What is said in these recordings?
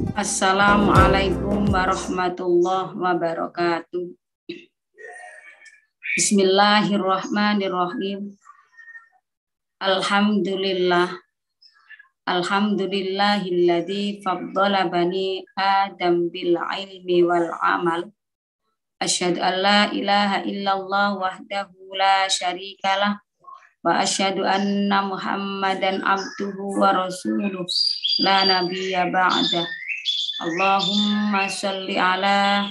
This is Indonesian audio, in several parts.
Assalamualaikum warahmatullahi wabarakatuh. Bismillahirrahmanirrahim. Alhamdulillahilladzi faddala bani Adam bil ilmi wal amal. Asyhadu an la ilaha illallah wahdahu la syarikalah wa asyhadu anna Muhammadan abduhu wa rasuluh la nabiyya ba'da. Allahumma sholli ala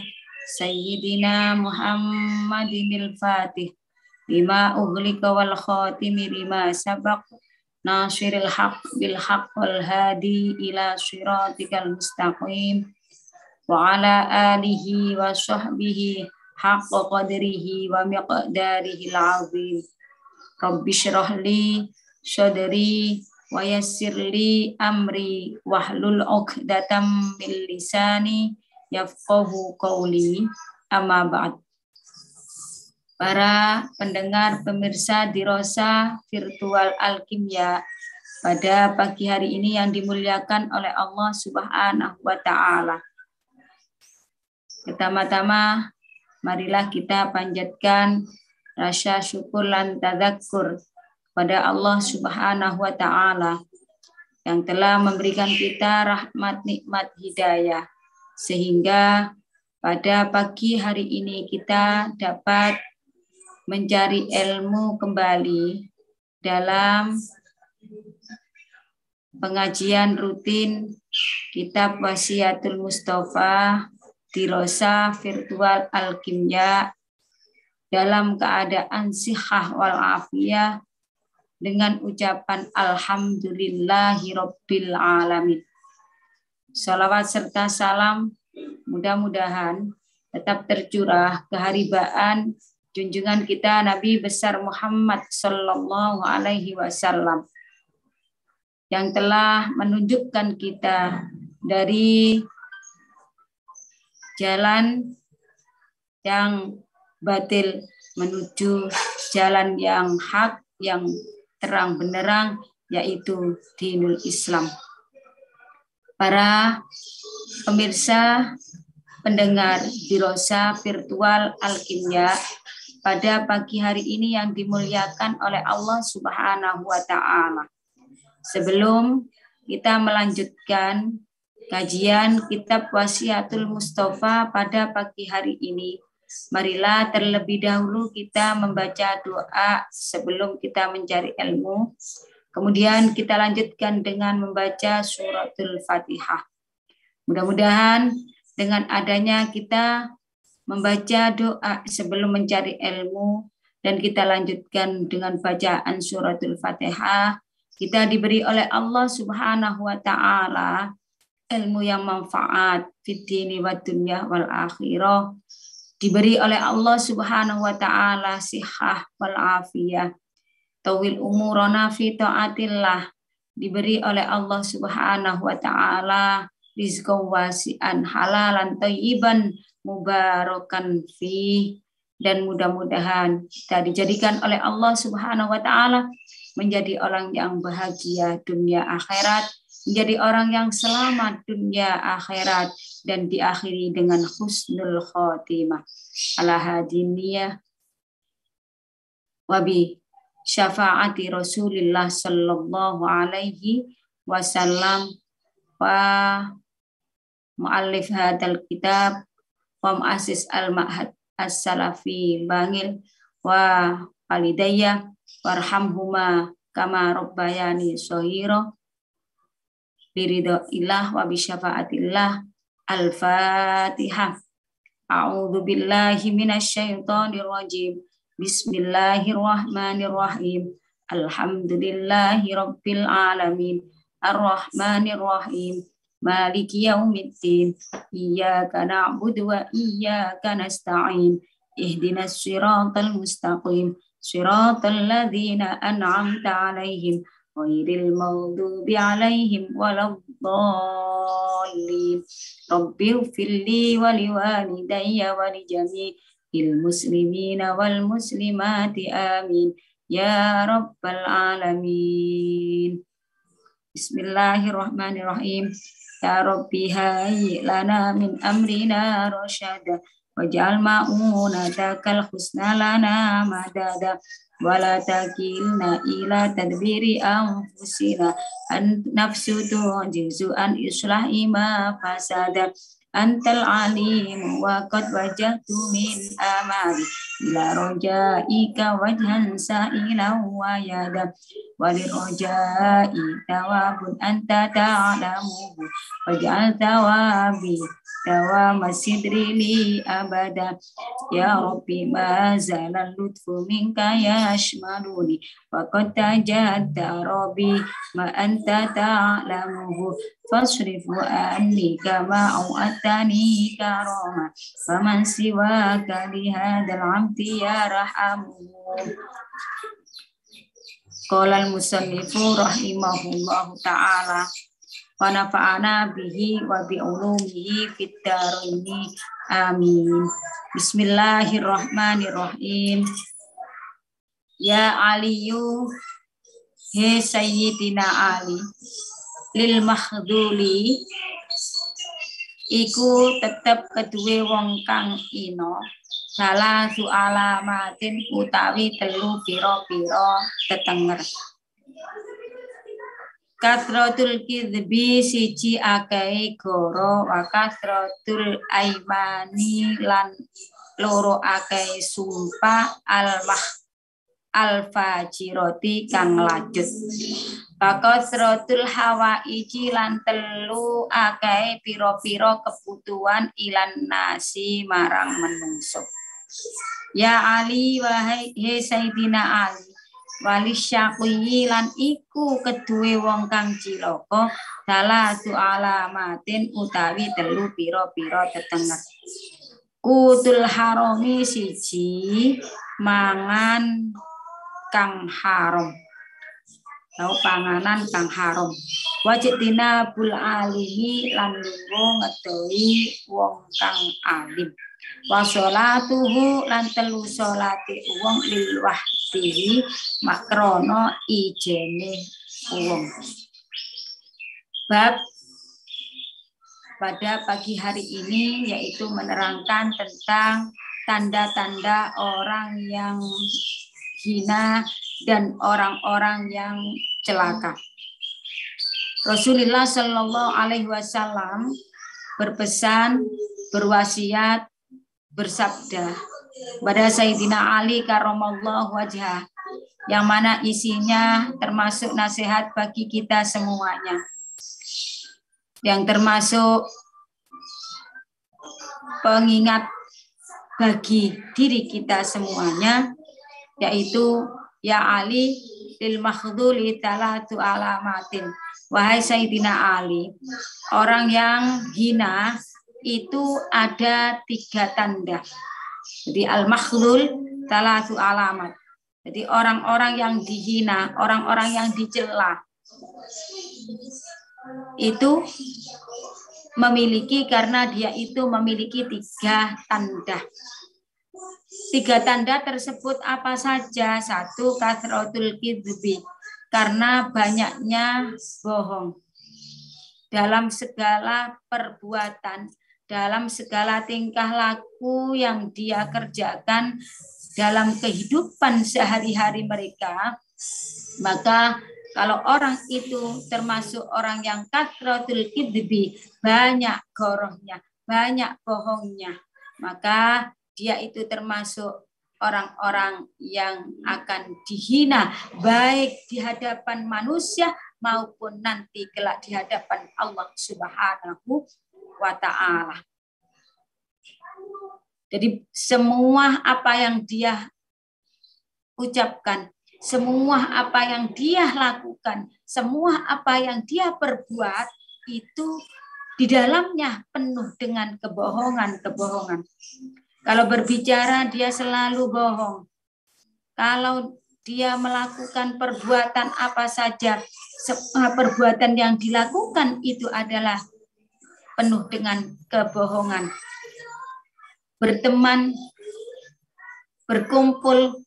sayyidina Muhammadinil Fatih lima ughliqa wal khatimi lima sabaq nasiril haq bil haq wal hadi ila siratikal mustaqim wa ala alihi wa sahbihi haqqa qadrihi wa miqdarihil azim. Rabbi syrah li sadri wa yassir li amri wahlul 'uqdatam min lisani yafqahu qawli, amma ba'd. Para pendengar pemirsa Dirosah Virtual Alkimia pada pagi hari ini yang dimuliakan oleh Allah Subhanahu wa taala. Pertama-tama marilah kita panjatkan rasa syukur dan tadzakkur kepada Allah Subhanahu wa taala yang telah memberikan kita rahmat nikmat hidayah sehingga pada pagi hari ini kita dapat mencari ilmu kembali dalam pengajian rutin kitab Wasiyatul Mustafa Dirosah Virtual Alkimia dalam keadaan sihah wal afiyah dengan ucapan alhamdulillahi rabbil alamin. Salawat serta salam mudah-mudahan tetap tercurah keharibaan junjungan kita Nabi besar Muhammad sallallahu alaihi wasallam yang telah menunjukkan kita dari jalan yang batil menuju jalan yang hak, yang terang benderang, yaitu dinul Islam. Para pemirsa pendengar Dirosah Virtual Alkimia pada pagi hari ini yang dimuliakan oleh Allah Subhanahu wa taala. Sebelum kita melanjutkan kajian kitab Wasiyatul Mustafa pada pagi hari ini, marilah terlebih dahulu kita membaca doa sebelum kita mencari ilmu. Kemudian kita lanjutkan dengan membaca suratul Fatihah. Mudah-mudahan dengan adanya kita membaca doa sebelum mencari ilmu dan kita lanjutkan dengan bacaan suratul Fatihah, kita diberi oleh Allah Subhanahu wa taala ilmu yang manfaat fid dini wad dunya wal akhirah. Diberi oleh Allah Subhanahu wa taala sihah wal afiyah, tawil umurana fi taatillah. Diberi oleh Allah Subhanahu wa taala rizqan wasi'an halalan thayyiban mubarakan fi, dan mudah-mudahan kita dijadikan oleh Allah Subhanahu wa taala menjadi orang yang bahagia dunia akhirat, menjadi orang yang selamat dunia akhirat dan diakhiri dengan husnul khotimah. Ala hadiniyah wabi syafaati Rasulillah sallallahu alaihi wasallam wa muallif hadal kitab wa muassis al-ma'had as-salafi Bangil wa walidayya warhamhuma kama rabbayani shaghira biridho ilah wa bisyafaatillah. Al-Fatihah. A'udzu billahi minasyaitonir rajim. Bismillahirrahmanirrahim. Alhamdulillahi rabbil alamin. Arrahmanir rahim. Maliki yaumiddin. Iyyaka na'budu wa iyyaka nasta'in. Ihdinas siratal mustaqim. Siratal ladzina an'amta 'alaihim ghairil maghdubi 'alaihim waladdallin. Rabbighfirli wa liwalidayya wa lijami'il muslimina wal muslimati amin ya rabbal alamin. Bismillahirrahmanirrahim. Ya Rabbi hayyi lana min amrina rasyada waj'al ma'unatakal husna lana madada wala takilna ila tadbiri anfusina an nafsu tu'jizu an islahi ma fasada antal alim wa qad wajahtu min amali ila rojaika wajhan sa'ilan wa yada wali rojai tawabun anta ta'lamuhu waj'al tawabi tawama sidri li abada ya Rabbi ma zalal lutfu minka yashmaluni wa qad tajadda Rabbi ma anta ta'lamuhu fasrifu anni kama au'atani karama faman siwaka lihadal amti ya rahamu. Qala al-musannifu rahimahullahu ta'ala wa nafa'ana bihi wa bi ulumihi fid dharaini amin. Bismillahirrahmanirrahim. Ya Aliyu he Sayyidina Ali lil makhduli iku tetep kedue wong kang ino salah alamatin utawi telu pira-pira tetenger. Kasratul kidbi siji akeh goro wa kasratul aimani lan loro akeh sumpah al-fajiroti kang lajut. Kasratul hawaiji lan telu akeh pira-pira kebutuhan ilan nasi marang menungso. Ya Ali wahai he Sayyidina Ali wali syaqi lan iku kedue wong kang cilaka salah alamatin utawi telu pira-pira tetenger. Kutul harami siji mangan kang haram atau panganan kang haram. Wajidina bul alimi lan lungo ngedoi wong kang alim. Wa sholatuhu lan telu sholate wong lil wahdihi makrono ijene wong. Bab pada pagi hari ini yaitu menerangkan tentang tanda-tanda orang yang hina dan orang-orang yang celaka. Rasulullah Shallallahu Alaihi Wasallam berpesan, berwasiat, bersabda pada Sayyidina Ali karramallahu wajhah, yang mana isinya termasuk nasihat bagi kita semuanya, yang termasuk pengingat bagi diri kita semuanya, yaitu ya Ali lil makhduli talatu alamatin. Wahai Sayyidina Ali, orang yang hina itu ada 3 tanda. Jadi al-makhdul talatu alamat. Jadi orang-orang yang dihina, orang-orang yang dicela itu memiliki, karena dia itu memiliki 3 tanda. 3 tanda tersebut apa saja? 1, kasratul kidbi, karena banyaknya bohong dalam segala perbuatan, dalam segala tingkah laku yang dia kerjakan dalam kehidupan sehari-hari mereka. Maka kalau orang itu termasuk orang yang kasratul kidbi, banyak gorohnya, banyak bohongnya, maka dia itu termasuk orang-orang yang akan dihina baik di hadapan manusia maupun nanti kelak di hadapan Allah Subhanahu wa ta'ala. Jadi semua apa yang dia ucapkan, semua apa yang dia lakukan, semua apa yang dia perbuat itu di dalamnya penuh dengan kebohongan-kebohongan. Kalau berbicara dia selalu bohong. Kalau dia melakukan perbuatan apa saja, semua perbuatan yang dilakukan itu adalah penuh dengan kebohongan. Berteman, berkumpul,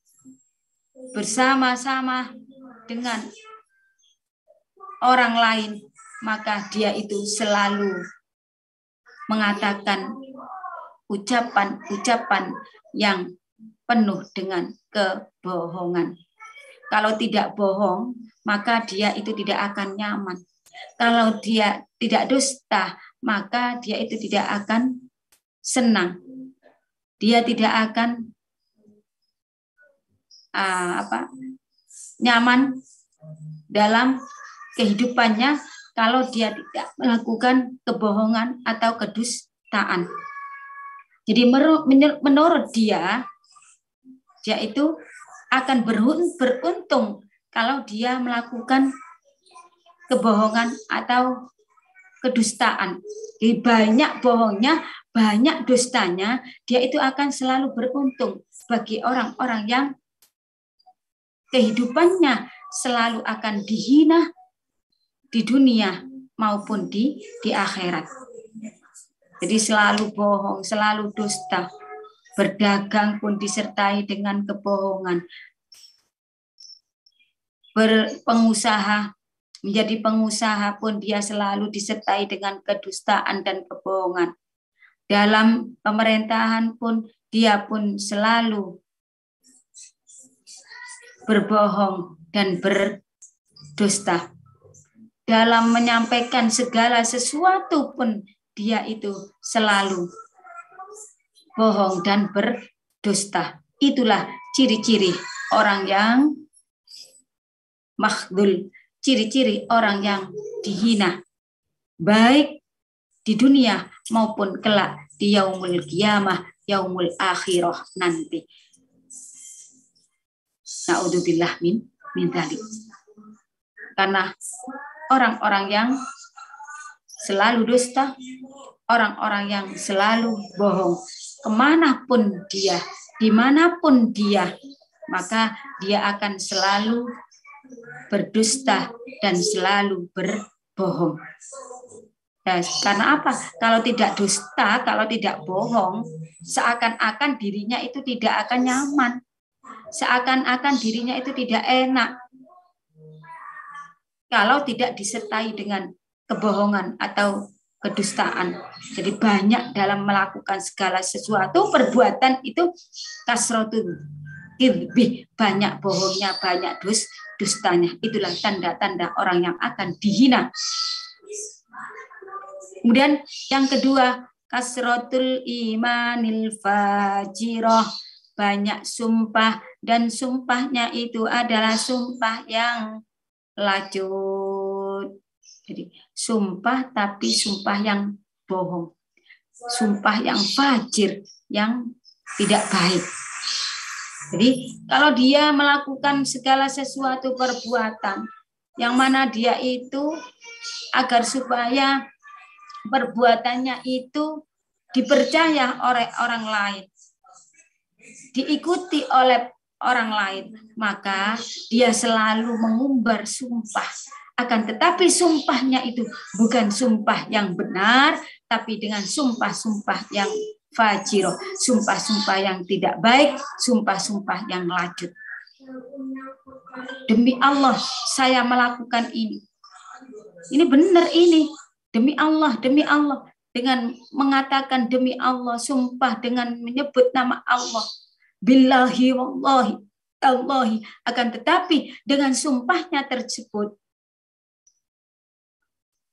bersama-sama dengan orang lain maka dia itu selalu mengatakan ucapan-ucapan yang penuh dengan kebohongan. Kalau tidak bohong, maka dia itu tidak akan nyaman. Kalau dia tidak dusta, maka dia itu tidak akan senang. Dia tidak akan nyaman dalam kehidupannya kalau dia tidak melakukan kebohongan atau kedustaan. Jadi menurut dia itu akan beruntung kalau dia melakukan kebohongan atau kedustaan. Jadi banyak bohongnya, banyak dustanya, dia itu akan selalu beruntung bagi orang-orang yang kehidupannya selalu akan dihina di dunia maupun di akhirat. Jadi selalu bohong, selalu dusta. Berdagang pun disertai dengan kebohongan. Berpengusaha, menjadi pengusaha pun dia selalu disertai dengan kedustaan dan kebohongan. Dalam pemerintahan pun dia pun selalu berbohong dan berdusta. Dalam menyampaikan segala sesuatu pun dia itu selalu bohong dan berdusta. Itulah ciri-ciri orang yang makhdul, ciri-ciri orang yang dihina, baik di dunia maupun kelak di yaumul qiyamah, yaumul akhirah nanti. Na'udzubillah min dzalik. Karena orang-orang yang selalu dusta, orang-orang yang selalu bohong, kemanapun dia, dimanapun dia, maka dia akan selalu berdusta dan selalu berbohong. Nah, karena apa? Kalau tidak dusta, kalau tidak bohong, seakan-akan dirinya itu tidak akan nyaman. Seakan-akan dirinya itu tidak enak. Kalau tidak disertai dengan kebohongan atau kedustaan. Jadi banyak dalam melakukan segala sesuatu, perbuatan itu kasratul kidbi, banyak bohongnya, banyak dustanya. Itulah tanda-tanda orang yang akan dihina. Kemudian yang kedua, kasratul imanil fajirah, banyak sumpah, dan sumpahnya itu adalah sumpah yang lacut. Jadi sumpah tapi sumpah yang bohong, sumpah yang fajir, yang tidak baik. Jadi kalau dia melakukan segala sesuatu perbuatan yang mana dia itu agar supaya perbuatannya itu dipercaya oleh orang lain, diikuti oleh orang lain, maka dia selalu mengumbar sumpah. Akan tetapi sumpahnya itu bukan sumpah yang benar, tapi dengan sumpah-sumpah yang fajiro, sumpah-sumpah yang tidak baik, sumpah-sumpah yang lacut. Demi Allah, saya melakukan ini. Ini benar ini. Demi Allah, dengan mengatakan demi Allah, sumpah dengan menyebut nama Allah. Billahi wallahi tallahi. Akan tetapi dengan sumpahnya tersebut,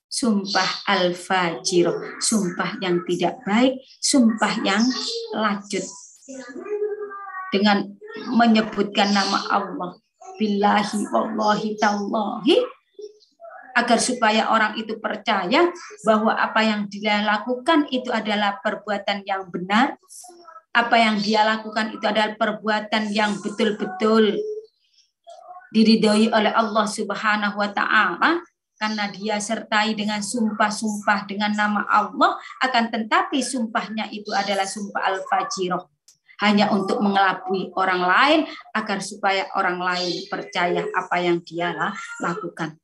sumpah al-fajir, sumpah yang tidak baik, sumpah yang lacut. Dengan menyebutkan nama Allah. Billahi wallahi tallahi. Agar supaya orang itu percaya bahwa apa yang dia lakukan itu adalah perbuatan yang benar. Apa yang dia lakukan itu adalah perbuatan yang betul-betul diridhoi oleh Allah Subhanahu wa Ta'ala, karena dia sertai dengan sumpah-sumpah dengan nama Allah, akan tetapi sumpahnya itu adalah sumpah al-fajirah, hanya untuk mengelabui orang lain agar supaya orang lain percaya apa yang dia lakukan.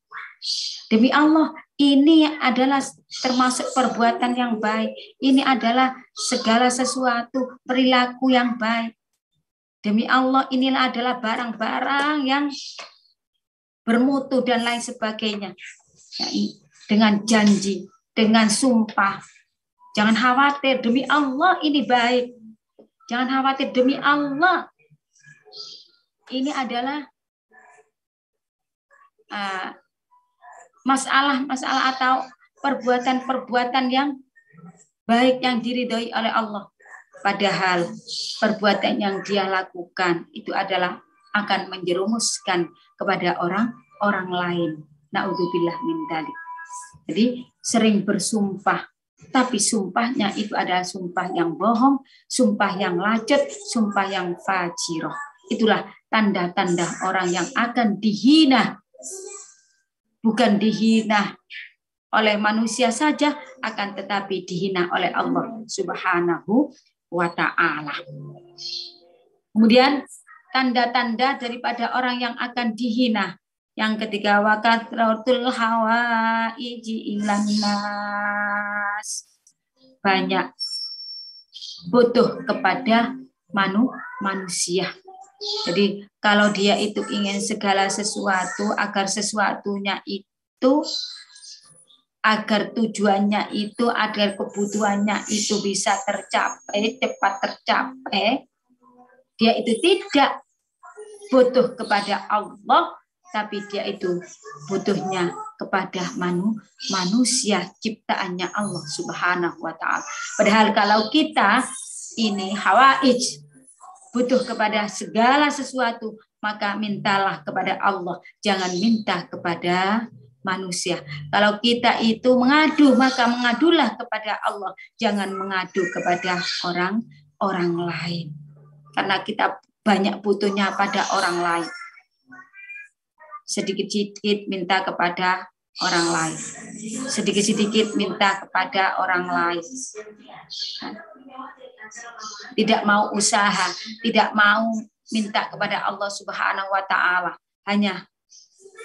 Demi Allah, ini adalah termasuk perbuatan yang baik. Ini adalah segala sesuatu perilaku yang baik. Demi Allah, inilah adalah barang-barang yang bermutu dan lain sebagainya. dengan janji, dengan sumpah. Jangan khawatir, demi Allah ini baik. Jangan khawatir, demi Allah ini adalah masalah atau perbuatan-perbuatan yang baik yang diridhoi oleh Allah. Padahal perbuatan yang dia lakukan itu adalah akan menjerumuskan kepada orang lain. Naudzubillah min dzalik. Jadi sering bersumpah, tapi sumpahnya itu adalah sumpah yang bohong, sumpah yang lacut, sumpah yang fajirah. Itulah tanda-tanda orang yang akan dihina. Bukan dihina oleh manusia saja, akan tetapi dihina oleh Allah Subhanahu wa ta'ala. Kemudian tanda-tanda daripada orang yang akan dihina. Yang ketiga, wakatratul hawaiji ilan nas. Banyak butuh kepada manusia. Jadi kalau dia itu ingin segala sesuatu, agar sesuatunya itu, agar tujuannya itu, agar kebutuhannya itu bisa tercapai, cepat tercapai, dia itu tidak butuh kepada Allah, tapi dia itu butuhnya kepada manusia ciptaannya Allah Subhanahu wa ta'ala. Padahal kalau kita ini hawaij, butuh kepada segala sesuatu, maka mintalah kepada Allah, jangan minta kepada manusia. Kalau kita itu mengadu, maka mengadulah kepada Allah, jangan mengadu kepada orang lain. Karena kita banyak butuhnya pada orang lain. Sedikit-sedikit minta kepada orang lain. Sedikit-sedikit minta kepada orang lain. Tidak mau usaha, tidak mau minta kepada Allah Subhanahu wa ta'ala, hanya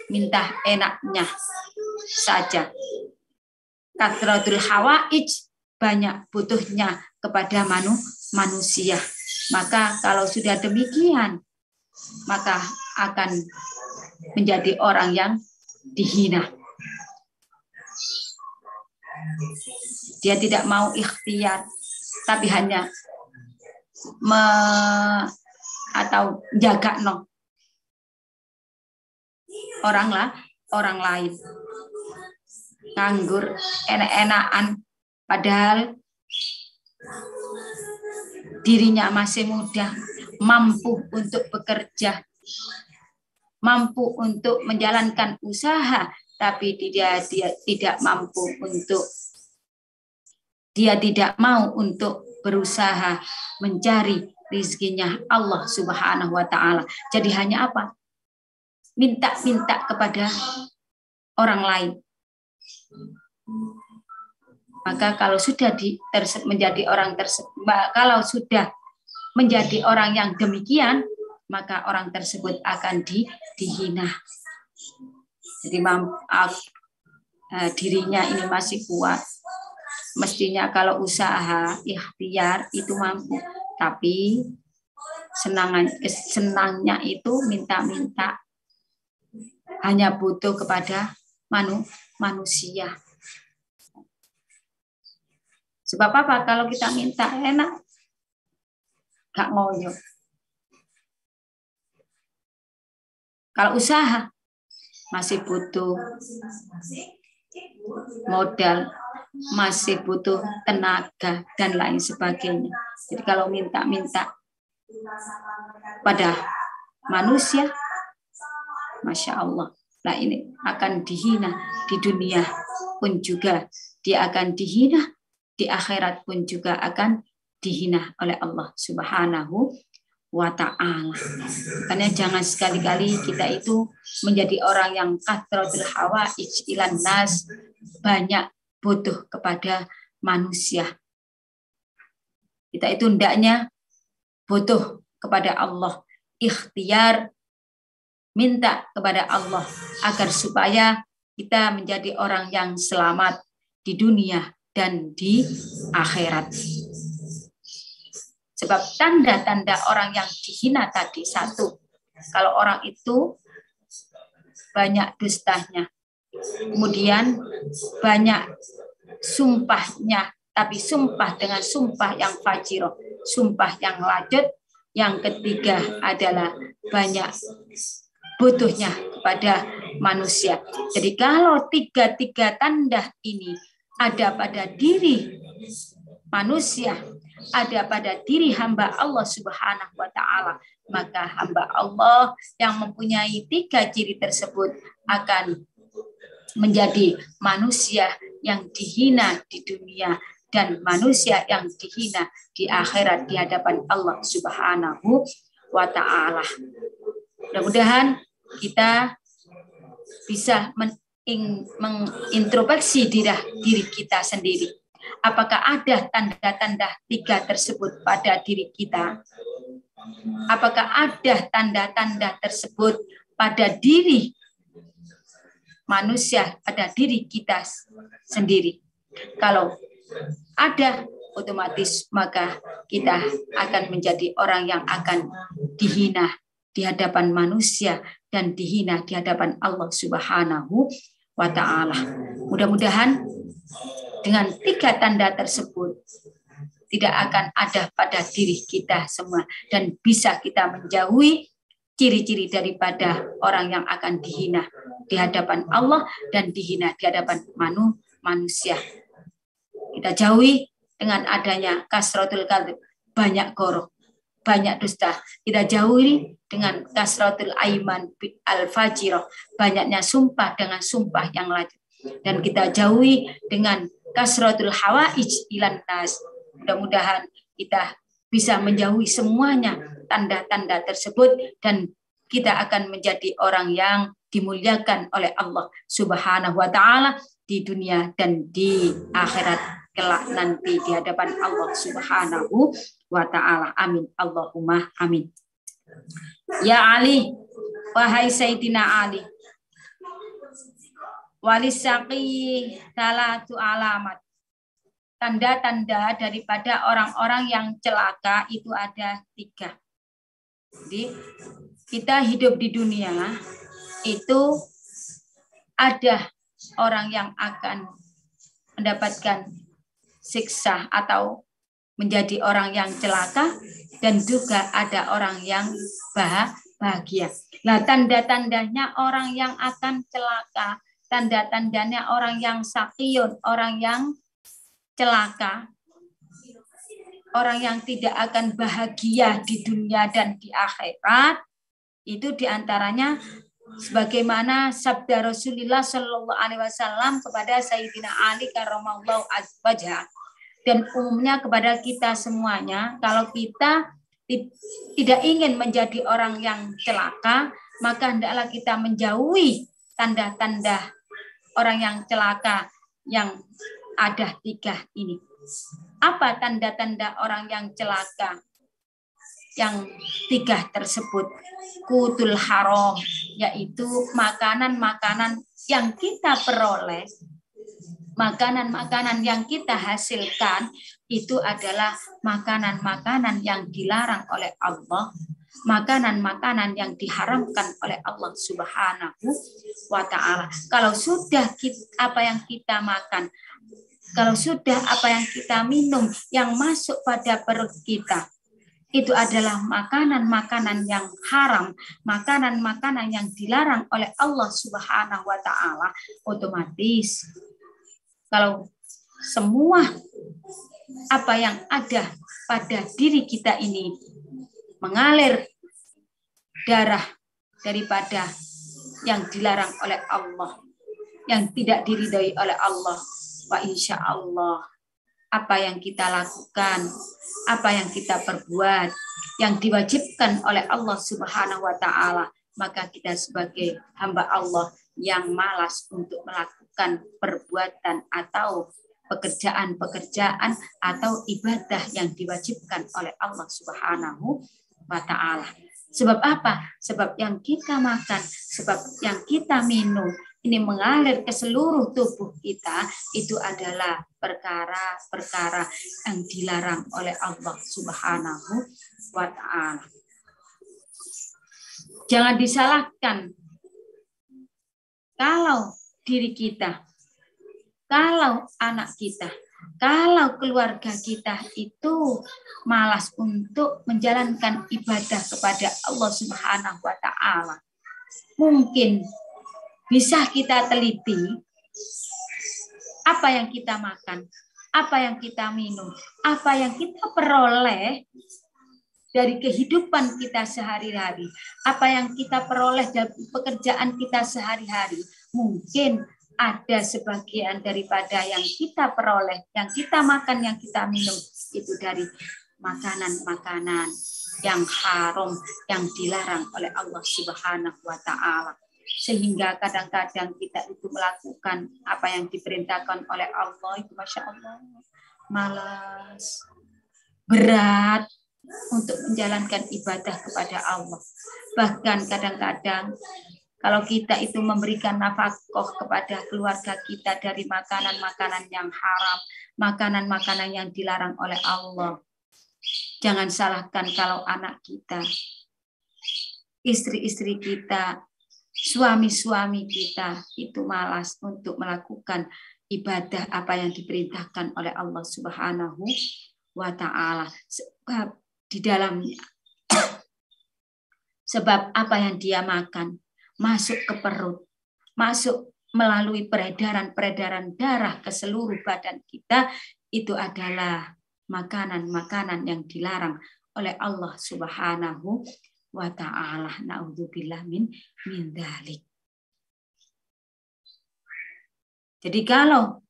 minta enaknya saja. Kathratul hawaij, banyak butuhnya kepada manusia. Maka kalau sudah demikian, maka akan menjadi orang yang dihina. Dia tidak mau ikhtiar, tapi hanya atau jaga orang lain, nganggur enak-enakan, padahal dirinya masih muda, mampu untuk bekerja, mampu untuk menjalankan usaha, tapi dia tidak mampu untuk, dia tidak mau untuk berusaha mencari rizkinya Allah Subhanahu wa ta'ala. Jadi hanya apa? Minta-minta kepada orang lain. Maka kalau sudah menjadi orang kalau sudah menjadi orang yang demikian, maka orang tersebut akan dihina. Jadi dirinya ini masih kuat. Mestinya kalau usaha, ikhtiar itu mampu. Tapi senangnya itu minta-minta. Hanya butuh kepada manusia. Sebab apa? Kalau kita minta enak, gak ngoyo. Kalau usaha, masih butuh modal, masih butuh tenaga, dan lain sebagainya. Jadi kalau minta-minta pada manusia, Masya Allah, nah ini akan dihina di dunia pun juga, dia akan dihina di akhirat pun juga akan dihina oleh Allah Subhanahu wa ta'ala. Makanya jangan sekali-kali kita itu menjadi orang yang kathratul hawaij ilan nas, banyak butuh kepada manusia. Kita itu hendaknya butuh kepada Allah, ikhtiar, minta kepada Allah agar supaya kita menjadi orang yang selamat di dunia dan di akhirat. Sebab tanda-tanda orang yang dihina tadi, satu, kalau orang itu banyak dustanya, Kemudian banyak sumpahnya, tapi sumpah dengan sumpah yang fajiro, sumpah yang lanjut. Yang ketiga adalah banyak butuhnya kepada manusia. Jadi kalau tiga tanda ini ada pada diri manusia, ada pada diri hamba Allah Subhanahu wa Ta'ala, maka hamba Allah yang mempunyai tiga ciri tersebut akan menjadi manusia yang dihina di dunia dan manusia yang dihina di akhirat di hadapan Allah Subhanahu wa Ta'ala. Mudah-mudahan kita bisa mengintrospeksi diri kita sendiri. Apakah ada tanda-tanda tiga tersebut pada diri kita? Apakah ada tanda-tanda tersebut pada diri manusia, pada diri kita sendiri? Kalau ada, otomatis maka kita akan menjadi orang yang akan dihina di hadapan manusia dan dihina di hadapan Allah Subhanahu wa Ta'ala. Mudah-mudahan dengan tiga tanda tersebut tidak akan ada pada diri kita semua dan bisa kita menjauhi ciri-ciri daripada orang yang akan dihina di hadapan Allah dan dihina di hadapan manusia. Kita jauhi dengan adanya kasratul kadzib, banyak goroh, banyak dusta. Kita jauhi dengan kasratul aiman al-fajirah, banyaknya sumpah dengan sumpah yang lanjut. Dan kita jauhi dengan kasratul hawaij ilan nas. Mudah-mudahan kita bisa menjauhi semuanya tanda-tanda tersebut dan kita akan menjadi orang yang dimuliakan oleh Allah Subhanahu wa Ta'ala di dunia dan di akhirat kelak nanti di hadapan Allah Subhanahu wa Ta'ala. Amin. Allahumma amin. Ya Ali, wahai Sayyidina Ali, walisaqi salatu alamat. Tanda-tanda daripada orang-orang yang celaka itu ada 3. Jadi kita hidup di dunia itu ada orang yang akan mendapatkan siksa atau menjadi orang yang celaka dan juga ada orang yang bahagia. Nah, tanda-tandanya orang yang akan celaka, tanda-tandanya orang yang sakiyun, orang yang celaka, orang yang tidak akan bahagia di dunia dan di akhirat, itu diantaranya sebagaimana sabda Rasulullah Shallallahu Alaihi Wasallam kepada Sayyidina Ali karramallahu wajhah dan umumnya kepada kita semuanya, kalau kita tidak ingin menjadi orang yang celaka, maka hendaklah kita menjauhi tanda-tanda orang yang celaka yang ada 3 ini. Apa tanda-tanda orang yang celaka? Yang 3 tersebut, kutul haram, yaitu makanan-makanan yang kita peroleh, makanan-makanan yang kita hasilkan itu adalah makanan-makanan yang dilarang oleh Allah, makanan-makanan yang diharamkan oleh Allah Subhanahu wa Ta'ala. Kalau sudah apa yang kita makan, kalau sudah apa yang kita minum yang masuk pada perut kita, itu adalah makanan-makanan yang haram, makanan-makanan yang dilarang oleh Allah Subhanahu wa Ta'ala, otomatis kalau semua apa yang ada pada diri kita ini mengalir darah daripada yang dilarang oleh Allah, yang tidak diridhai oleh Allah, wa insya Allah apa yang kita lakukan, apa yang kita perbuat, yang diwajibkan oleh Allah Subhanahu wa Ta'ala, maka kita sebagai hamba Allah yang malas untuk melakukan perbuatan atau pekerjaan-pekerjaan atau ibadah yang diwajibkan oleh Allah Subhanahu wa Ta'ala. Sebab apa? Sebab yang kita makan, sebab yang kita minum, ini mengalir ke seluruh tubuh kita, itu adalah perkara-perkara yang dilarang oleh Allah Subhanahu wa Ta'ala. Jangan disalahkan kalau diri kita, kalau anak kita, kalau keluarga kita itu malas untuk menjalankan ibadah kepada Allah Subhanahu wa Ta'ala, mungkin bisa kita teliti apa yang kita makan, apa yang kita minum, apa yang kita peroleh dari kehidupan kita sehari-hari, apa yang kita peroleh dari pekerjaan kita sehari-hari. Mungkin ada sebagian daripada yang kita peroleh, yang kita makan, yang kita minum, itu dari makanan-makanan yang haram, yang dilarang oleh Allah Subhanahu wa Ta'ala. Sehingga kadang-kadang kita itu melakukan apa yang diperintahkan oleh Allah, itu Masya Allah, malas, berat untuk menjalankan ibadah kepada Allah. Bahkan kadang-kadang kalau kita itu memberikan nafkah kepada keluarga kita dari makanan-makanan yang haram, makanan-makanan yang dilarang oleh Allah. Jangan salahkan kalau anak kita, istri-istri kita, suami-suami kita itu malas untuk melakukan ibadah apa yang diperintahkan oleh Allah Subhanahu wa Ta'ala. Sebab di dalamnya, sebab apa yang dia makan masuk ke perut, masuk melalui peredaran darah ke seluruh badan kita, itu adalah makanan-makanan yang dilarang oleh Allah Subhanahu wa Ta'ala. Na'udzubillah min dzalik. Jadi kalau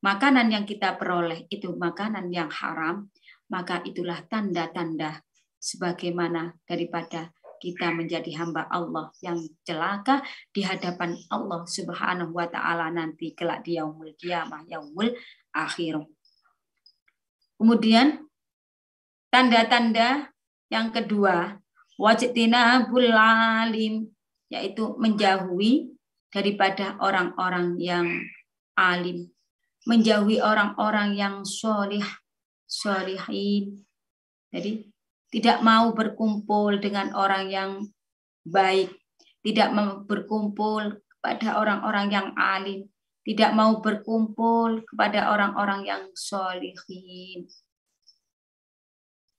makanan yang kita peroleh itu makanan yang haram, maka itulah tanda-tanda sebagaimana daripada kita menjadi hamba Allah yang celaka di hadapan Allah Subhanahu wa Ta'ala nanti kelak di yaumul qiyamah, yaumul akhir. Kemudian tanda-tanda yang kedua, wajtinabul alim, yaitu menjauhi daripada orang-orang yang alim, menjauhi orang-orang yang sholihin. Jadi tidak mau berkumpul dengan orang yang baik, tidak mau berkumpul kepada orang-orang yang alim, tidak mau berkumpul kepada orang-orang yang sholihin.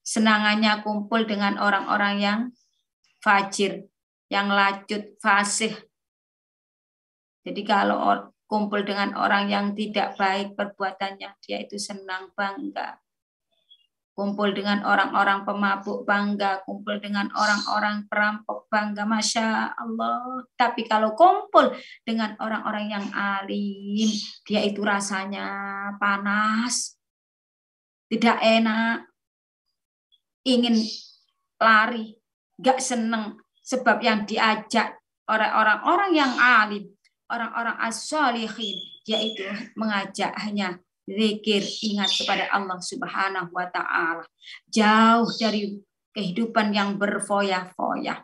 Senangannya kumpul dengan orang-orang yang fajir, yang lacut, fasih. Jadi kalau kumpul dengan orang yang tidak baik perbuatannya, dia itu senang, bangga. Kumpul dengan orang-orang pemabuk, bangga. Kumpul dengan orang-orang perampok, bangga. Masya Allah. Tapi kalau kumpul dengan orang-orang yang alim, dia itu rasanya panas, tidak enak, ingin lari, gak seneng. Sebab yang diajak oleh orang-orang yang alim, orang-orang as-sholihin, yaitu mengajak hanya zikir, ingat kepada Allah Subhanahu wa Ta'ala. Jauh dari kehidupan yang berfoya-foya.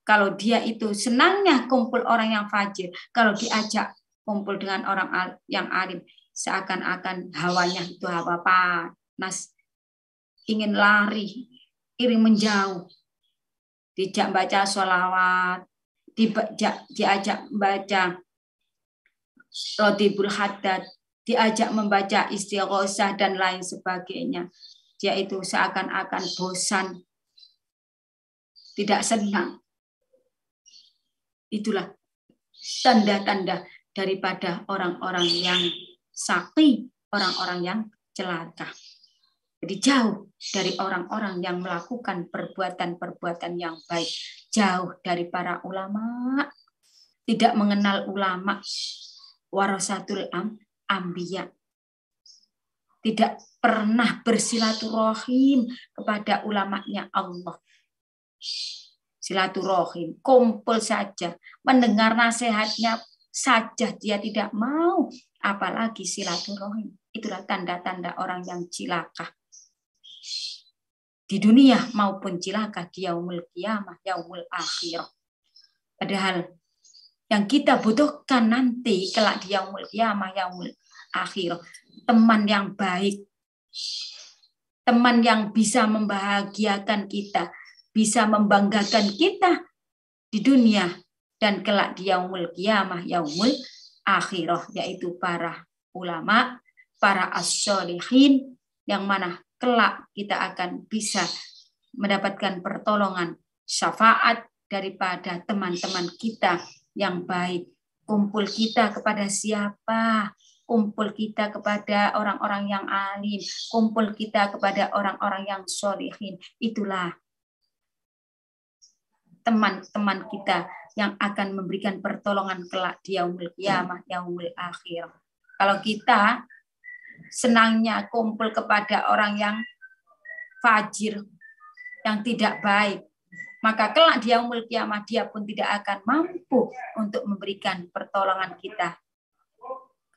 Kalau dia itu senangnya kumpul orang yang fajir, kalau diajak kumpul dengan orang yang alim, seakan-akan hawanya itu hawa panas, ingin lari, ingin menjauh. Dijak baca sholawat, diajak baca Rotibul Haddad, diajak membaca istighosah dan lain sebagainya. Dia itu seakan-akan bosan, tidak senang. Itulah tanda-tanda daripada orang-orang yang saqi, orang-orang yang celaka. Jadi jauh dari orang-orang yang melakukan perbuatan-perbuatan yang baik. Jauh dari para ulama, tidak mengenal ulama, warasatul Ambiya, tidak pernah bersilaturahim kepada ulamanya Allah. Silaturahim, kumpul saja, mendengar nasihatnya saja dia tidak mau, apalagi silaturahim. Itulah tanda-tanda orang yang cilaka di dunia maupun cilaka di yaumul qiyamah, yaumul akhir. Padahal yang kita butuhkan nanti kelak di yaumul qiyamah, yaumul akhir, teman yang baik, teman yang bisa membahagiakan kita, bisa membanggakan kita di dunia dan kelak di yaumul qiyamah, yaumul akhirah, yaitu para ulama, para as-sholihin, yang mana kelak kita akan bisa mendapatkan pertolongan syafaat daripada teman-teman kita yang baik. Kumpul kita kepada siapa? Kumpul kita kepada orang-orang yang alim, kumpul kita kepada orang-orang yang sholihin. Itulah teman-teman kita yang akan memberikan pertolongan kelak di yaumul qiyamah, yaumul akhir. Kalau kita senangnya kumpul kepada orang yang fajir, yang tidak baik, maka kelak di yaumul qiyamah dia pun tidak akan mampu untuk memberikan pertolongan kita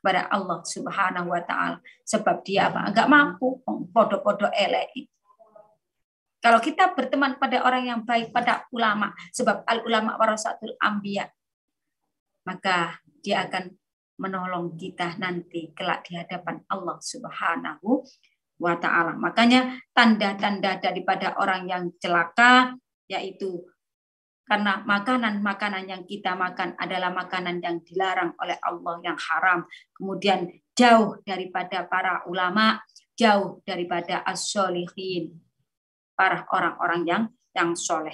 kepada Allah Subhanahu wa taala. Sebab dia enggak mampu, podo-podo elek. Kalau kita berteman pada orang yang baik, pada ulama, sebab al-ulama warasatul anbiya, maka dia akan menolong kita nanti kelak di hadapan Allah Subhanahu wa ta'ala. Makanya tanda-tanda daripada orang yang celaka, yaitu karena makanan-makanan yang kita makan adalah makanan yang dilarang oleh Allah, yang haram. Kemudian jauh daripada para ulama, jauh daripada as-sholihin, para orang-orang yang soleh.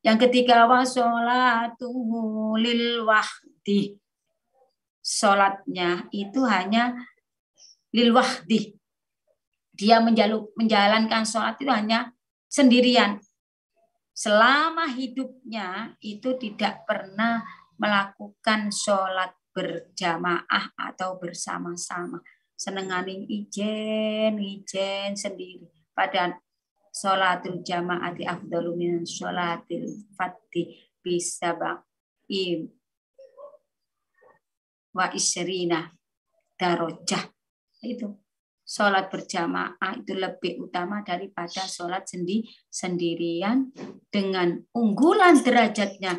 Yang ketiga, wasolatuhu lil wahdi. Sholatnya itu hanya lil wahdi. Dia menjalankan sholat itu hanya sendirian. Selama hidupnya itu tidak pernah melakukan sholat berjamaah atau bersama-sama. Senenganing ijen sendiri. Padahal sholatul jamaati afdalu min sholatil fadhi bisab'i wa isrina darajah. Itu sholat berjamaah itu lebih utama daripada sholat sendirian, dengan unggulan derajatnya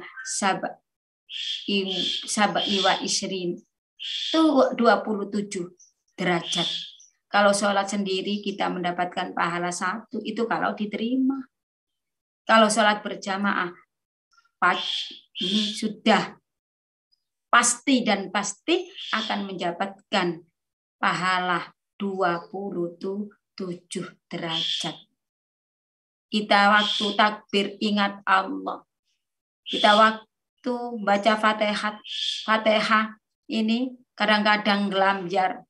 sab'i wa isrin itu 27 derajat. Kalau sholat sendiri kita mendapatkan pahala 1, itu kalau diterima. Kalau sholat berjamaah, ini sudah pasti dan pasti akan mendapatkan pahala 27 derajat. Kita waktu takbir ingat Allah. Kita waktu baca Fatihah ini kadang-kadang gelamjar.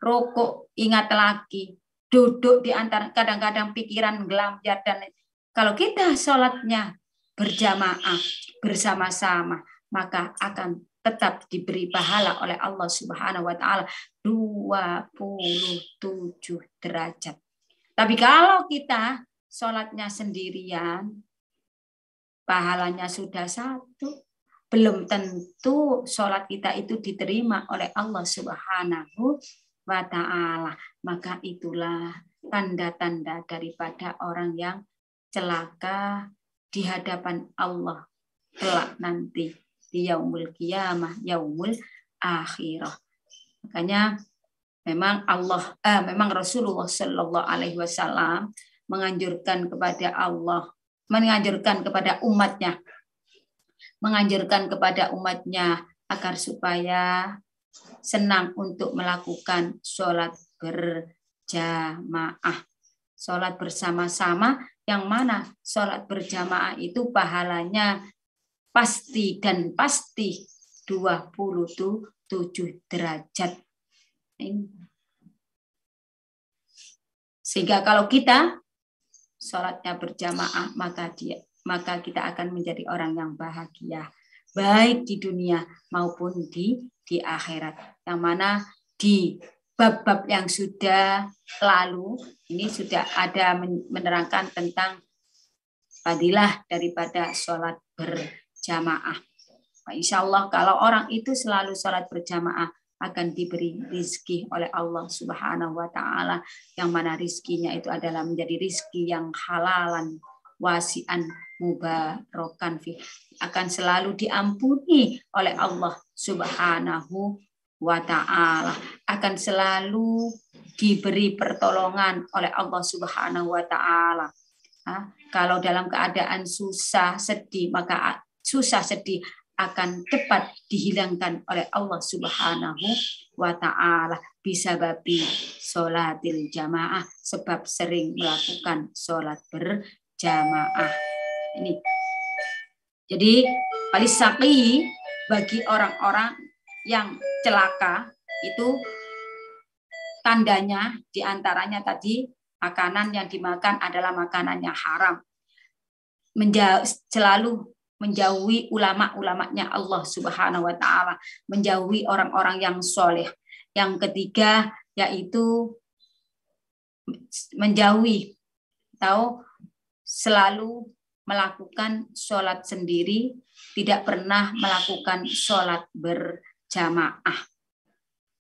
Rokok ingat lagi, duduk di antara, kadang-kadang pikiran gelamjar. Dan kalau kita sholatnya berjamaah bersama-sama, maka akan tetap diberi pahala oleh Allah Subhanahu wa taala 27 derajat. Tapi kalau kita sholatnya sendirian, pahalanya sudah 1. Belum tentu sholat kita itu diterima oleh Allah Subhanahu wa ta'ala. Maka itulah tanda-tanda daripada orang yang celaka di hadapan Allah kelak nanti di yaumul qiyamah, yaumul akhirah. Makanya memang memang Rasulullah Shallallahu Alaihi Wasallam menganjurkan kepada umatnya agar supaya senang untuk melakukan sholat berjamaah, sholat bersama-sama, yang mana sholat berjamaah itu pahalanya pasti 27 derajat. Sehingga kalau kita sholatnya berjamaah, maka kita akan menjadi orang yang bahagia, baik di dunia maupun di akhirat. Yang mana di bab-bab yang sudah lalu ini sudah ada menerangkan tentang fadilah daripada sholat berjamaah. Insya Allah kalau orang itu selalu sholat berjamaah akan diberi rizki oleh Allah Subhanahu wa ta'ala, yang mana rizkinya itu adalah menjadi rizki yang halalan, wasi'an, mubarakan fi, akan selalu diampuni oleh Allah Subhanahu wa ta'ala, akan selalu diberi pertolongan oleh Allah Subhanahu wa ta'ala. Kalau dalam keadaan susah sedih, maka susah sedih akan cepat dihilangkan oleh Allah Subhanahu wa ta'ala bisa babi sholatil jamaah, sebab sering melakukan sholat berjamaah. Ini. Jadi alisaki bagi orang-orang yang celaka itu tandanya diantaranya tadi makanan yang dimakan adalah makanan yang haram. Selalu menjauhi ulama-ulamanya Allah Subhanahu wa ta'ala, menjauhi orang-orang yang soleh. Yang ketiga yaitu menjauhi atau selalu melakukan sholat sendiri, tidak pernah melakukan sholat berjamaah.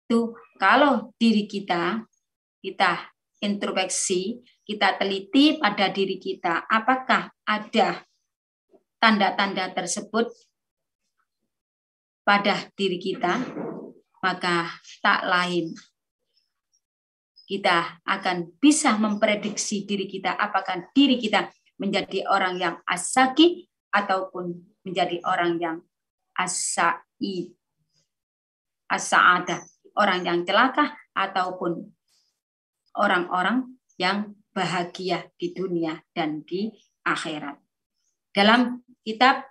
Itu kalau diri kita introspeksi, kita teliti pada diri kita, apakah ada tanda-tanda tersebut pada diri kita, maka tak lain kita akan bisa memprediksi diri kita, apakah diri kita menjadi orang yang as-saki ataupun menjadi orang yang as-sa'adah, orang yang celaka ataupun orang-orang yang bahagia di dunia dan di akhirat. Dalam kitab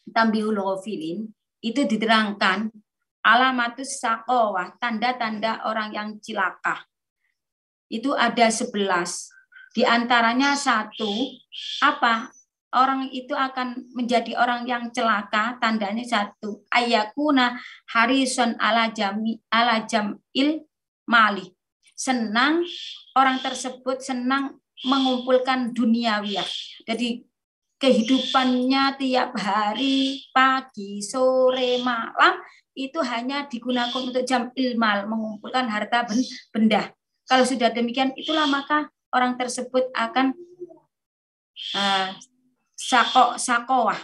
Tambihul Ghafilin itu diterangkan alamatus saqawah, tanda-tanda orang yang cilaka. Itu ada 11. Di antaranya satu, apa? Orang itu akan menjadi orang yang celaka, tandanya satu, ayakuna harison ala jam'il mali. Senang, orang tersebut senang mengumpulkan duniawiyah. Jadi kehidupannya tiap hari, pagi, sore, malam, itu hanya digunakan untuk jam'il mal, mengumpulkan harta benda. Kalau sudah demikian, itulah maka orang tersebut akan sakowah,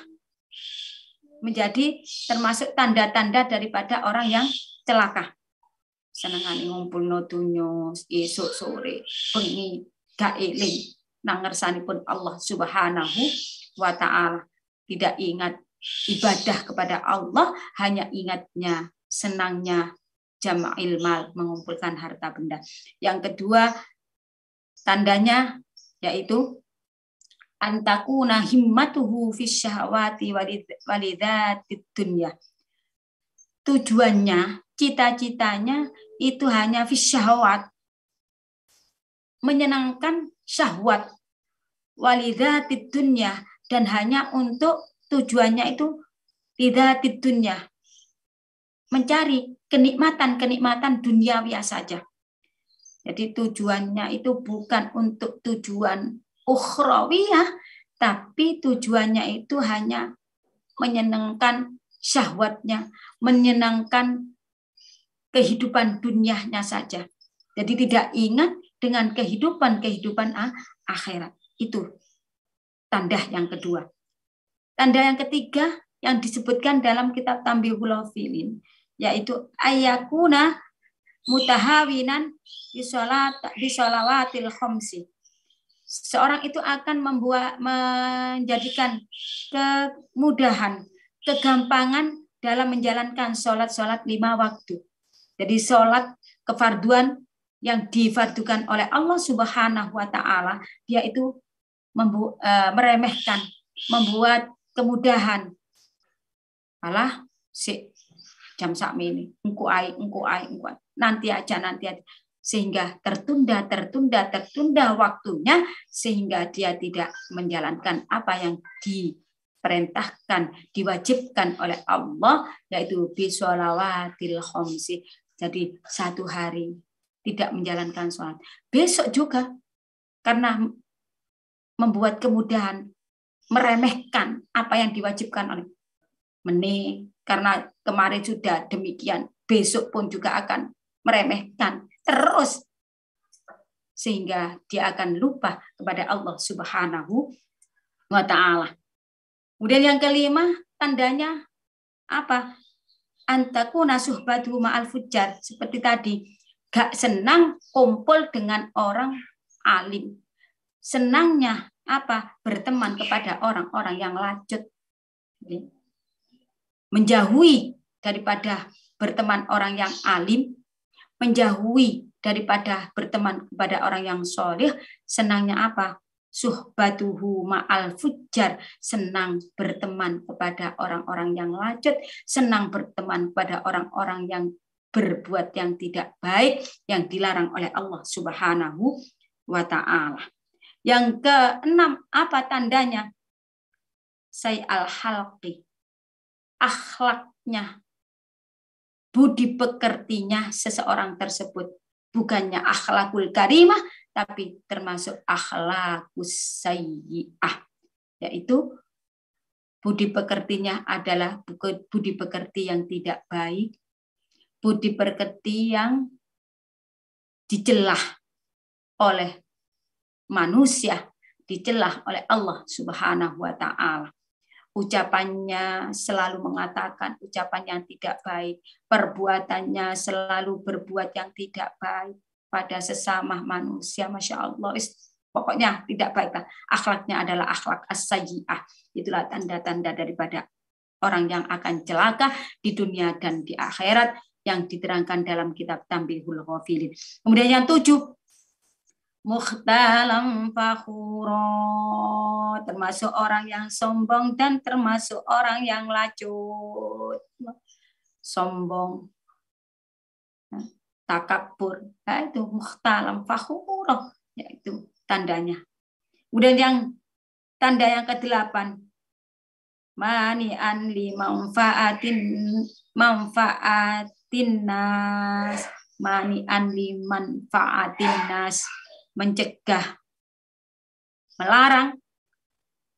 menjadi termasuk tanda-tanda daripada orang yang celaka. Senengane ngumpul notunyo esuk sore bengi gak eling nang ngersanipun Allah Subhanahu wa ta'ala, tidak ingat ibadah kepada Allah, hanya ingatnya senangnya jama'il mal, mengumpulkan harta benda. Yang kedua tandanya yaitu antakuna himmatuhu fis syahwati walidzatid dunya. Tujuannya, cita-citanya itu hanya fis syahwat, menyenangkan syahwat, walidzatid dunya, dan hanya untuk tujuannya itu lidzatid dunya, mencari kenikmatan-kenikmatan duniawi saja. Jadi tujuannya itu bukan untuk tujuan ukhrawiyah, tapi tujuannya itu hanya menyenangkan syahwatnya, menyenangkan kehidupan dunianya saja. Jadi tidak ingat dengan kehidupan akhirat. Itu tanda yang kedua. Tanda yang ketiga yang disebutkan dalam kitab Tambihul Ghafilin, yaitu ayakuna mutahawinan di sholawatil khamsi. Seorang itu akan menjadikan kemudahan, kegampangan dalam menjalankan sholat-sholat 5 waktu. Jadi sholat kefarduan yang difardukan oleh Allah Subhanahu wa ta'ala, dia itu meremehkan, membuat kemudahan. Alah, jam sakmene, engko ai, nanti aja. Sehingga tertunda waktunya, sehingga dia tidak menjalankan apa yang diperintahkan, diwajibkan oleh Allah, yaitu bisolawatil khamsi. Jadi satu hari tidak menjalankan sholat, besok juga karena membuat kemudahan, meremehkan apa yang diwajibkan oleh karena kemarin sudah demikian, besok pun juga akan meremehkan terus, sehingga dia akan lupa kepada Allah Subhanahu wa ta'ala. Kemudian yang kelima, tandanya apa? Antakuna suhbatu ma'al fujjar, seperti tadi, gak senang kumpul dengan orang alim. Senangnya apa? Berteman kepada orang-orang yang lacut. menjauhi daripada berteman orang yang alim, menjauhi daripada berteman kepada orang yang soleh. Senangnya apa? Suhbatuhu ma'al fujjar, senang berteman kepada orang-orang yang lacut, senang berteman kepada orang-orang yang berbuat yang tidak baik, yang dilarang oleh Allah Subhanahu wa ta'ala. Yang keenam, apa tandanya? Say'al halqi, akhlaknya, budi pekertinya seseorang tersebut bukannya akhlakul karimah, tapi termasuk akhlakus sayyi'ah, yaitu budi pekertinya adalah budi pekerti yang tidak baik, budi pekerti yang dicelah oleh manusia, dicelah oleh Allah Subhanahu wa ta'ala. Ucapannya selalu mengatakan ucapan yang tidak baik, perbuatannya selalu berbuat yang tidak baik pada sesama manusia. Masya Allah, pokoknya tidak baik. Akhlaknya adalah akhlak as-sayyi'ah. Itulah tanda-tanda daripada orang yang akan celaka di dunia dan di akhirat yang diterangkan dalam kitab Tanbihul Ghafilin. Kemudian yang 7, mukhtalam fakhura, termasuk orang yang sombong dan termasuk orang yang lacut. Sombong, takabur, itu mukhtalam fakhura, yaitu tandanya. Kemudian yang tanda yang ke-8, mani'an li manfaatin nas, mani'an li manfaatin nas, mencegah, melarang,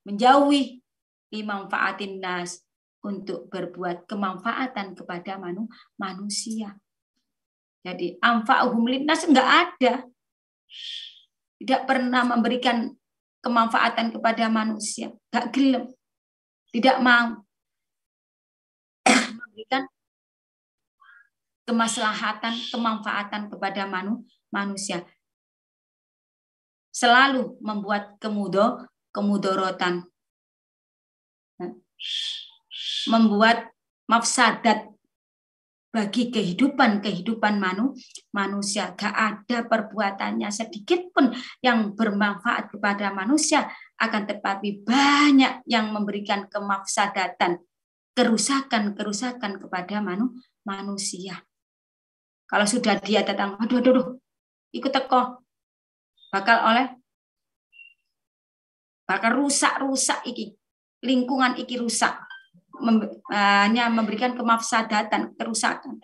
menjauhi limanfaatin nas, untuk berbuat kemanfaatan kepada manusia. Jadi anfa'uhum linnas enggak ada. Tidak pernah memberikan kemanfaatan kepada manusia, enggak gelem. Tidak mau memberikan kemaslahatan, kemanfaatan kepada manusia. Selalu membuat kemudorotan, membuat mafsadat bagi kehidupan manusia. Gak ada perbuatannya sedikit pun yang bermanfaat kepada manusia, akan tetapi banyak yang memberikan kemafsadatan, kerusakan kepada manusia. Kalau sudah dia datang, aduh, ikut teko, bakal rusak iki, lingkungan iki rusak, hanya memberikan kemafsadatan, kerusakan.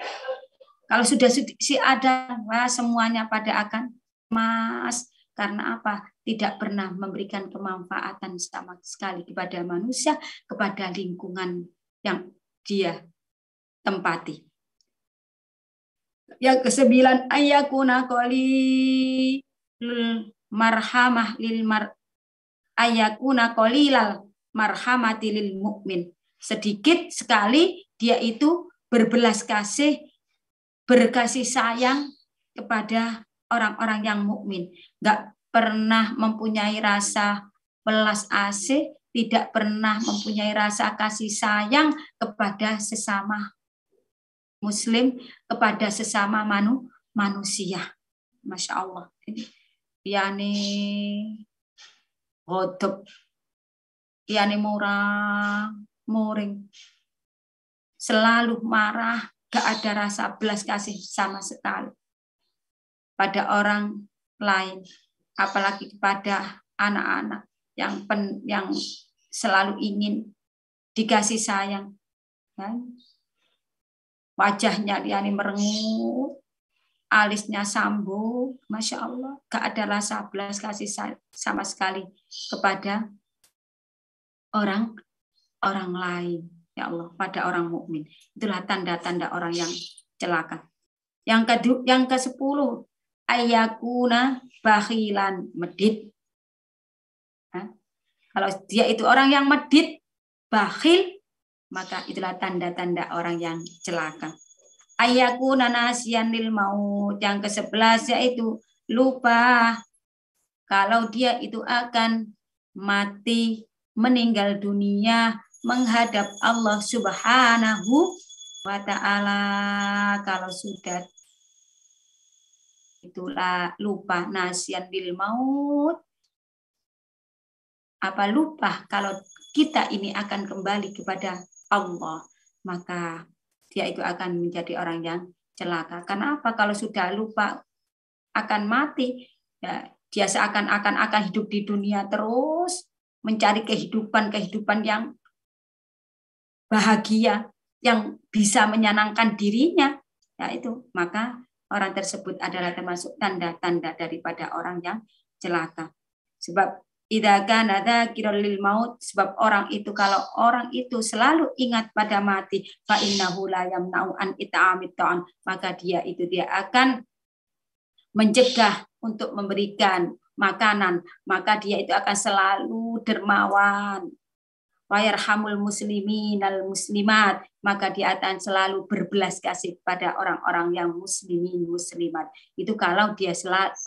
Kalau sudah si ada, semuanya pada akan mas. Karena apa? Tidak pernah memberikan kemanfaatan sama sekali kepada manusia, kepada lingkungan yang dia tempati. Yang ke-9, ayakuna qali marhamah lil ayakuna qalilal marhamati lil mukmin. Sedikit sekali dia itu berbelas kasih, berkasih sayang kepada orang-orang yang mukmin. Enggak pernah mempunyai rasa belas asih, tidak pernah mempunyai rasa kasih sayang kepada sesama muslim, kepada sesama manusia. Masya Allah. Yani godop, yani murah, muring, selalu marah, gak ada rasa belas kasih sama sekali pada orang lain, apalagi kepada anak-anak yang selalu ingin dikasih sayang. Wajahnya yani merengut, alisnya sambung, Masya Allah, gak ada rasa belas kasih sama sekali kepada orang lain. Ya Allah, pada orang mukmin. Itulah tanda-tanda orang yang celaka. Yang ke-10, ayakuna bakhilan, medit. Kalau dia itu orang yang medit, bakhil, maka itulah tanda-tanda orang yang celaka. Ayakuna nasiyan lil maut, yang ke-11 yaitu lupa kalau dia itu akan mati, meninggal dunia menghadap Allah Subhanahu wa ta'ala. Kalau sudah itulah lupa nasian bil maut. Apa lupa kalau kita ini akan kembali kepada Allah, maka dia itu akan menjadi orang yang celaka. Kenapa? Kalau sudah lupa akan mati, ya, dia seakan-akan akan hidup di dunia terus, mencari kehidupan yang bahagia, yang bisa menyenangkan dirinya. Ya itu, maka orang tersebut adalah termasuk tanda-tanda daripada orang yang celaka. Sebab idza kana dzakirul lil maut, sebab orang itu kalau orang itu selalu ingat pada mati, fa innahu la yamna'u an it'amit ta'am, maka dia akan mencegah untuk memberikan makanan, maka dia itu akan selalu dermawan. Wa yarhamul muslimin al muslimat, maka dia akan selalu berbelas kasih pada orang-orang yang muslimin muslimat. Itu kalau dia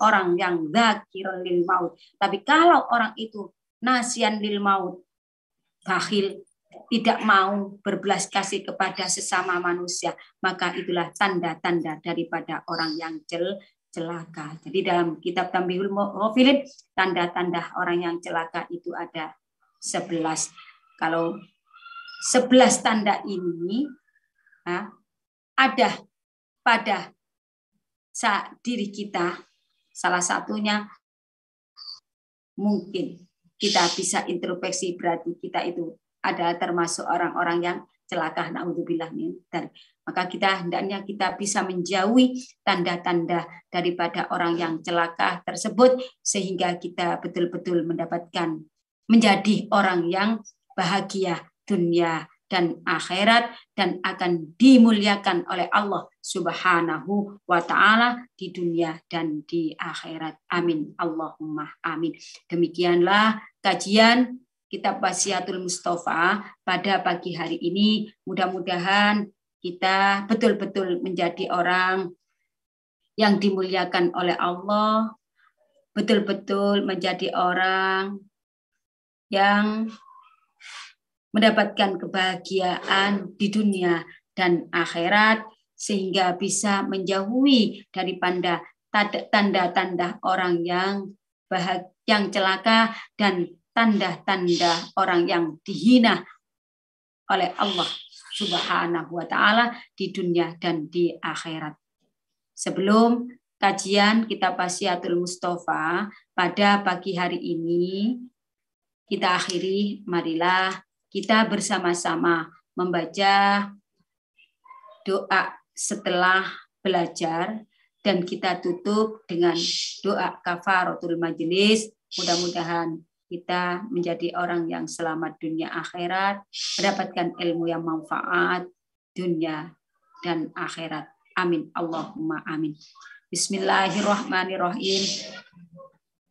orang yang dzakirul lil maut. Tapi kalau orang itu nasian lil maut, bakhil, tidak mau berbelas kasih kepada sesama manusia, maka itulah tanda-tanda daripada orang yang celaka. Jadi dalam kitab Tambihul Ghafilin, tanda-tanda orang yang celaka itu ada 11. Kalau 11 tanda ini ada pada diri kita, salah satunya mungkin kita bisa introspeksi, berarti kita itu adalah termasuk orang-orang yang celaka, naudzubillah min dzalik. Maka kita hendaknya kita bisa menjauhi tanda-tanda daripada orang yang celaka tersebut, sehingga kita betul-betul mendapatkan menjadi orang yang bahagia dunia dan akhirat, dan akan dimuliakan oleh Allah Subhanahu wa ta'ala di dunia dan di akhirat. Amin. Allahumma amin. Demikianlah kajian Kitab Wasiatul Mustafa pada pagi hari ini. Mudah-mudahan kita betul-betul menjadi orang yang dimuliakan oleh Allah, betul-betul menjadi orang yang mendapatkan kebahagiaan di dunia dan akhirat, sehingga bisa menjauhi daripada tanda-tanda orang yang celaka dan tanda-tanda orang yang dihina oleh Allah Subhanahu wa ta'ala di dunia dan di akhirat. Sebelum kajian Kitab Wasiatul Mustafa pada pagi hari ini kita akhiri, marilah kita bersama-sama membaca doa setelah belajar, dan kita tutup dengan doa kafaratul majelis. Mudah-mudahan kita menjadi orang yang selamat dunia akhirat, mendapatkan ilmu yang manfaat dunia dan akhirat. Amin. Allahumma amin. Bismillahirrahmanirrahim.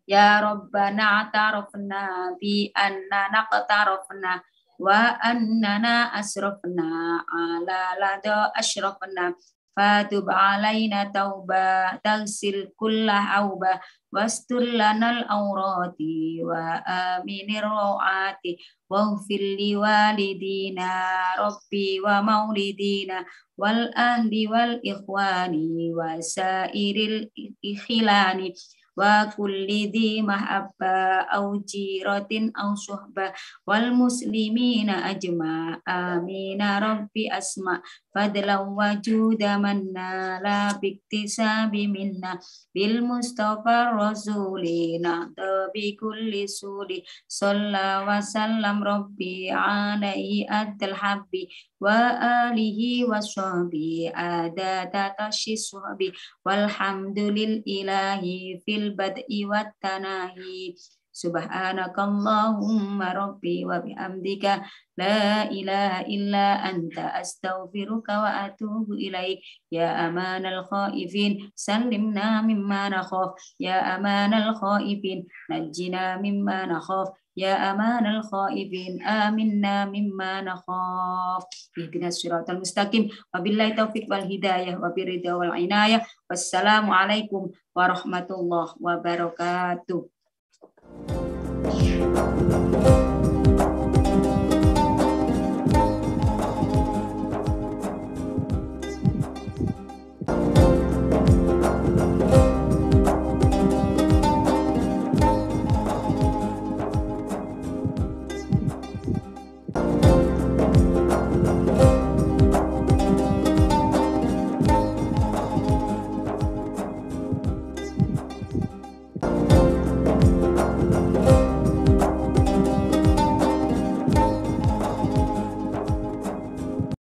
Ya Rabbana atarafna bi anna naqtarafna wa annana asrafna ala lada ashrafna fatub alaina tauba tagsil kullah auba wastur lanal aurati wa aminir ro'ati waghfir li walidina rabbi wa maulidina wal ahli wal ikhwani wa sairil ikhilani wa kulli dhi mahabba au jiratin au suhba wal muslimina ajma amina rabbi asma fadlan wajuda manna la biktisabi minna bil mustafa rasulina tabi kulli suli salla wa sallam rabbi alaihi adal habbi wa alihi wa sahbi adata tashi suhbi walhamdulil ilahi fil bad'i wat tanahi subhanakallahumma rabbi wa bihamdika la ilaha illa anta astaghfiruka wa atubu ilaik ya amanal khaifin sallimna mimma nakhaf ya amanal khaifin najjina mimma nakhaf ya amanal khaifin aminna mimma nakhaf ihdinas siratal mustaqim wabillahi taufiq wal hidayah wa biridha wal inayah wassalamu alaikum warahmatullahi wabarakatuh.